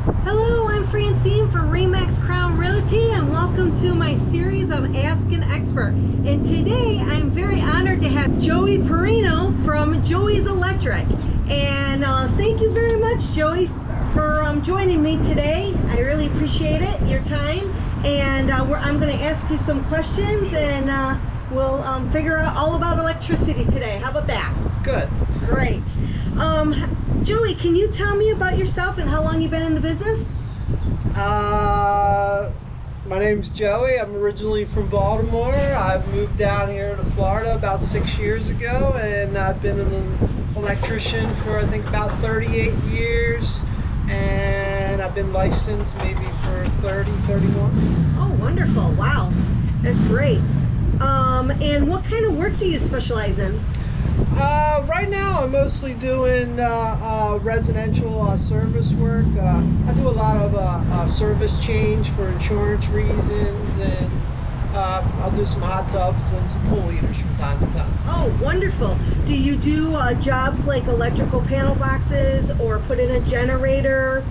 Hello, I'm Francine from REMAX Crown Realty, and welcome to my series of Ask an Expert. And today I'm very honored to have Joey Perino from Joey's Electric. And thank you very much, Joey, for joining me today. I really appreciate it, your time. And I'm going to ask you some questions, and we'll figure out all about electricity today. How about that? Good. Great. Joey, can you tell me about yourself and how long you've been in the business? My name's Joey. I'm originally from Baltimore. I've moved down here to Florida about 6 years ago, and I've been an electrician for I think about 38 years, and I've been licensed maybe for 30, 31. Oh, wonderful. Wow. That's great. And what kind of work do you specialize in? Right now I'm mostly doing residential service work. I do a lot of service change for insurance reasons, and I'll do some hot tubs and some pool heaters from time to time. Oh, wonderful. Do you do jobs like electrical panel boxes or put in a generator,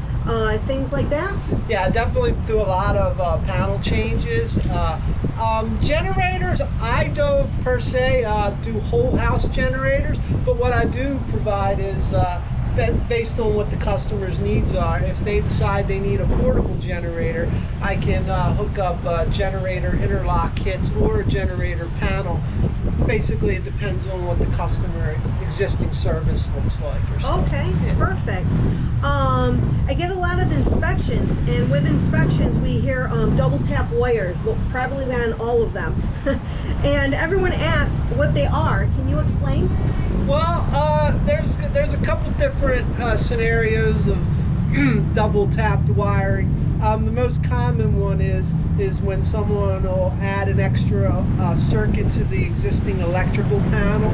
things like that? Yeah, I definitely do a lot of panel changes. Generators, I don't per se do whole house generators, but what I do provide is based on what the customer's needs are. If they decide they need a portable generator, I can hook up generator interlock kits or a generator panel. Basically, it depends on what the customer existing service looks like. Or something. Okay, yeah. Perfect. I get a lot of inspections, and with inspections we hear double tap wires, well, probably on all of them. And everyone asks what they are. Can you explain? Well, there's a couple different scenarios of double tapped wiring. The most common one is when someone will add an extra circuit to the existing electrical panel,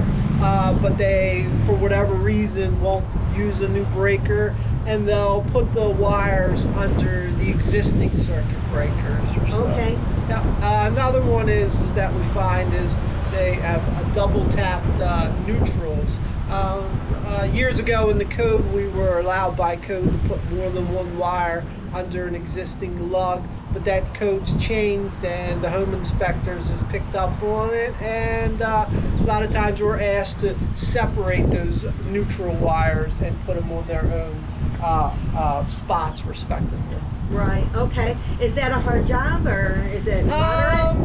but they, for whatever reason, won't use a new breaker, and they'll put the wires under the existing circuit breakers or so. Okay. Now, another one is that we find is they have a double tapped neutrals. Years ago in the code, we were allowed by code to put more than one wire under an existing lug, but that code's changed and the home inspectors have picked up on it, and a lot of times we're asked to separate those neutral wires and put them on their own spots respectively. Right. Okay. Is that a hard job, or is it moderate?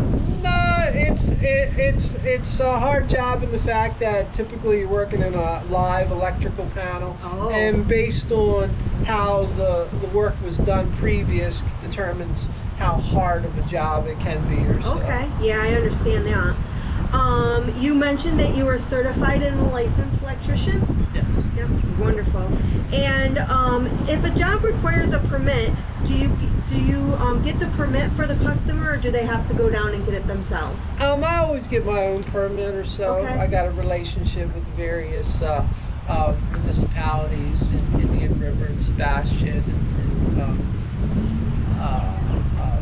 No, it's a hard job in the fact that typically you're working in a live electrical panel, and based on how the work was done previous determines how hard of a job it can be or so. Okay. Yeah, I understand that. You mentioned that you were certified and a licensed electrician? Yes. Yep, wonderful. And if a job requires a permit, do you get the permit for the customer, or do they have to go down and get it themselves? I always get my own permit or so. Okay. I got a relationship with various municipalities in Indian River and Sebastian and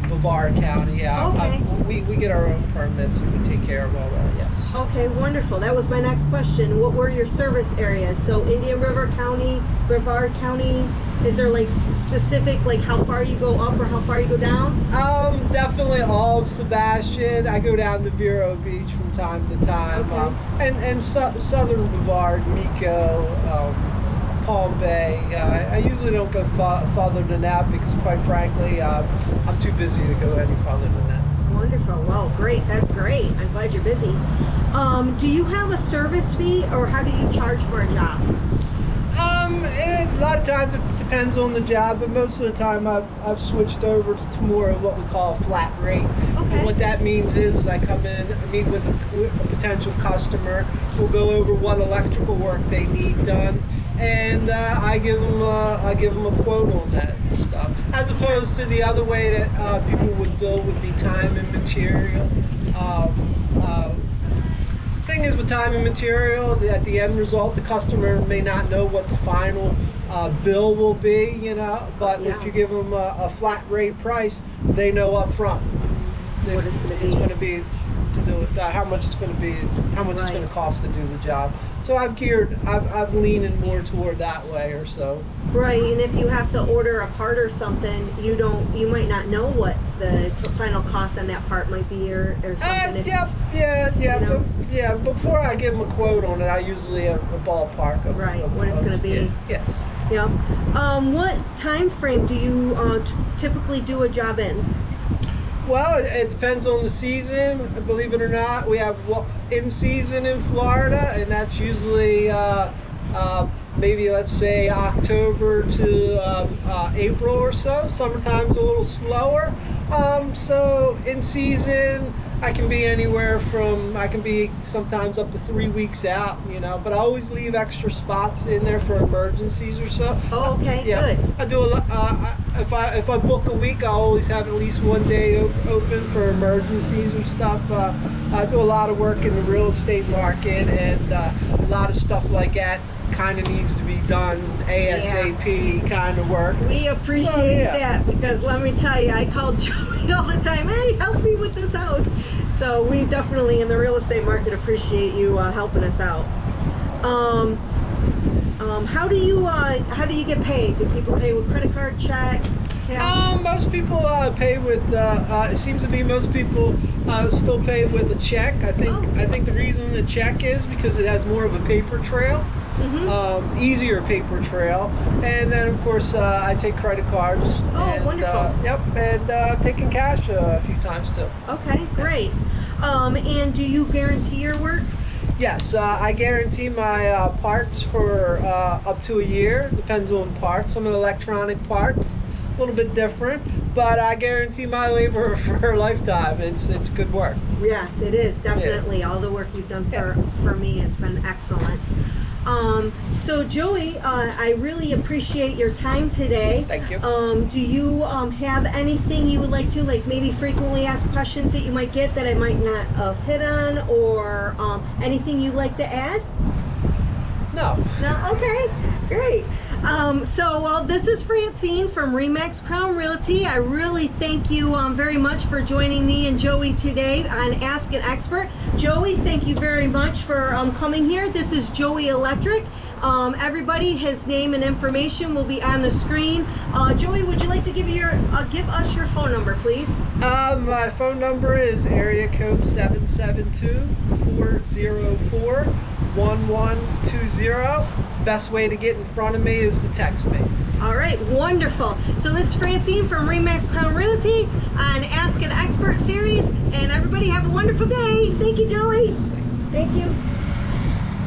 Brevard County. Yeah. Okay. We get our own permits and we take care of all that. Yes. Okay, wonderful. That was my next question. What were your service areas? So Indian River County, Brevard County, is there like specific, like how far you go up or how far you go down? Definitely all of Sebastian. I go down to Vero Beach from time to time. Okay. And southern Brevard, Mico, Palm Bay. I usually don't go farther than that because, quite frankly, I'm too busy to go any farther than that. Wonderful. Well, great. That's great. I'm glad you're busy. Do you have a service fee, or how do you charge for a job? A lot of times it depends on the job, but most of the time I've switched over to more of what we call a flat rate. Okay. And what that means is I come in, I meet with a potential customer, we'll go over what electrical work they need done, and I give them a quote on that stuff. As opposed to the other way that people would bill would be time and material. Thing is with time and material, at the end result, the customer may not know what the final bill will be, you know, but if you give them a flat rate price, they know up front what it's going to be. It's going to be to do it, how much it's going to be, how much it's going to Right. cost to do the job. So I've leaning more toward that way or so. Right, and if you have to order a part or something, you might not know what the final cost on that part might be or something. Yeah. know? But, yeah. Before I give them a quote on it, I usually have a ballpark of Right, what it's gonna be. Yes. Yeah. What time frame do you typically do a job in? Well, it depends on the season. Believe it or not, we have in season in Florida, and that's usually maybe, let's say, October to April or so. Summertime's a little slower. So in season, I can be sometimes up to 3 weeks out, but I always leave extra spots in there for emergencies or so. Oh, okay, Yeah, good. I do a lot. If I book a week, I always have at least one day open for emergencies or stuff. I do a lot of work in the real estate market, and a lot of stuff like that kind of needs to be done ASAP kind of work. We appreciate that, because let me tell you, I call Joey all the time, hey, help me with this house. So we definitely in the real estate market appreciate you helping us out. How do you get paid? Do people pay with credit card, check, cash? Most people pay with. It seems to be most people still pay with a check. I think the reason the check is because it has more of a paper trail. Mm-hmm. Easier paper trail, and then of course I take credit cards. Oh, and, wonderful. Yep, and I've taken cash a few times too. Okay, great. And do you guarantee your work? Yes, I guarantee my parts for up to a year. Depends on parts. Some of the electronic parts, a little bit different, but I guarantee my labor for a lifetime. It's good work. Yes, it is definitely. All the work you've done for me has been excellent. So Joey, I really appreciate your time today. Thank you. Do you have anything you would like to, like maybe frequently asked questions that you might get that I might not have hit on, or anything you'd like to add? No. No? Okay, great. Well, this is Francine from REMAX Crown Realty. I really thank you very much for joining me and Joey today on Ask an Expert. Joey, thank you very much for coming here. This is Joey Electric. Everybody, his name and information will be on the screen. Joey, would you like to give us your phone number, please? My phone number is area code 772-404-1120. Best way to get in front of me is to text me. All right, wonderful. So this is Francine from REMAX Crown Realty on Ask an Expert series, and everybody have a wonderful day. Thank you, Joey. Thank you.